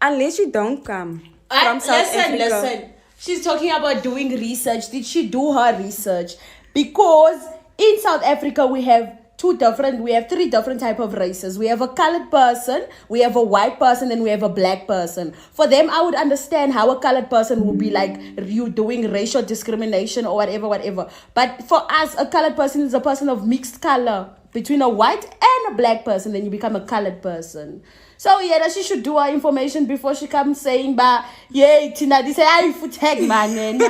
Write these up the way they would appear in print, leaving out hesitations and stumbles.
Unless you don't come from South Africa. Listen. She's talking about doing research. Did she do her research? Because in South Africa, we have three different type of races. We have a colored person, we have a white person, and we have a black person. For them, I would understand how a colored person would be like you doing racial discrimination or whatever. But for us, a colored person is a person of mixed color between a white and a black person. Then you become a colored person. So yeah, that she should do her information before she comes saying, "Bah, yeah, Tina, this I foot tag man."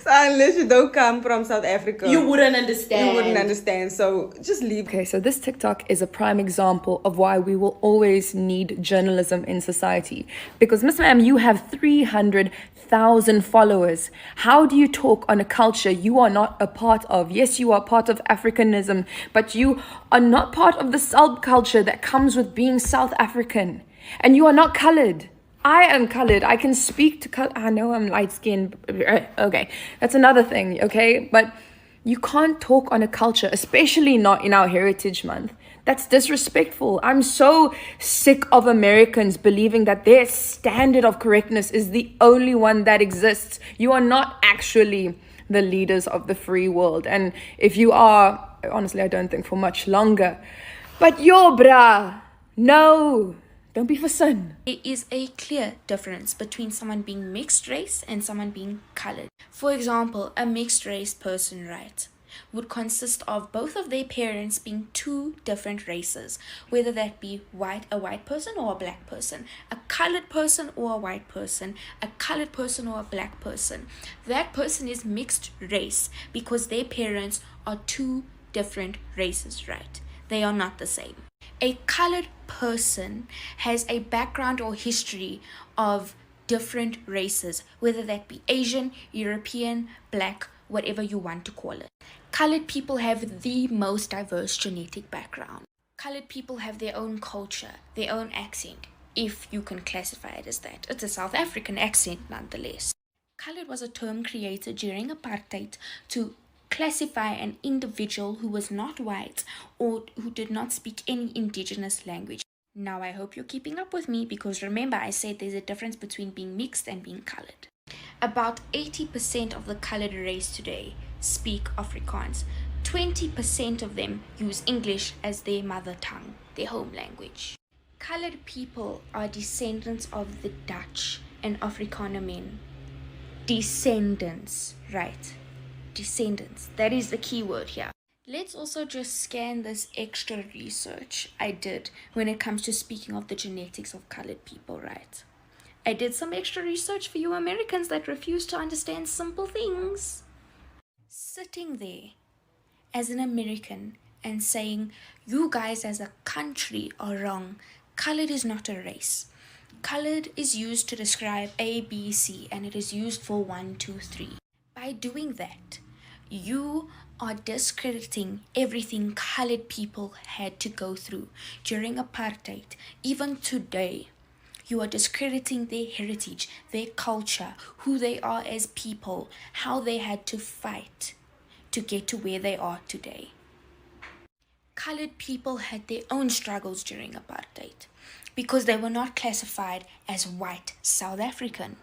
So unless you don't come from South Africa, You wouldn't understand. So just leave. Okay, so this TikTok is a prime example of why we will always need journalism in society. Because, Miss Ma'am, you have 300,000 followers. How do you talk on a culture you are not a part of? Yes, you are part of Africanism, but you are not part of the subculture that comes with being South African. And you are not colored. I am colored. I can speak to color. I know I'm light-skinned. Okay, that's another thing, okay? But you can't talk on a culture, especially not in our Heritage Month. That's disrespectful. I'm so sick of Americans believing that their standard of correctness is the only one that exists. You are not actually the leaders of the free world. And if you are, honestly, I don't think for much longer. But yo, brah, no. Don't be for sin. There is a clear difference between someone being mixed race and someone being colored. For example, a mixed race person, right, would consist of both of their parents being two different races, whether that be a white person or a black person, a colored person or a white person, a colored person or a black person. That person is mixed race because their parents are two different races, right? They are not the same. A colored person has a background or history of different races, whether that be Asian, European, black, whatever you want to call it. Colored people have the most diverse genetic background. Colored people have their own culture, their own accent, if you can classify it as that. It's a South African accent nonetheless. Colored was a term created during apartheid to classify an individual who was not white or who did not speak any indigenous language. Now I hope you're keeping up with me, because remember I said there's a difference between being mixed and being colored. About 80% of the colored race today speak Afrikaans. 20% of them use English as their mother tongue, their home language. Colored people are descendants of the Dutch and Afrikaner men. Descendants, right? Descendants. That is the key word here. Let's also just scan this extra research I did when it comes to speaking of the genetics of colored people, right? I did some extra research for you Americans that refuse to understand simple things. Sitting there as an American and saying, you guys as a country are wrong. Colored is not a race. Colored is used to describe A, B, C, and it is used for 1, 2, 3. By doing that, you are discrediting everything colored people had to go through during apartheid. Even today, you are discrediting their heritage, their culture, who they are as people, how they had to fight to get to where they are today. Colored people had their own struggles during apartheid because they were not classified as white South African.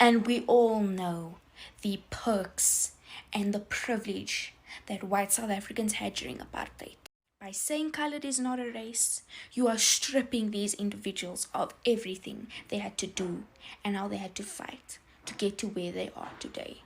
And we all know the perks and the privilege that white South Africans had during apartheid. By saying colored is not a race, you are stripping these individuals of everything they had to do and how they had to fight to get to where they are today.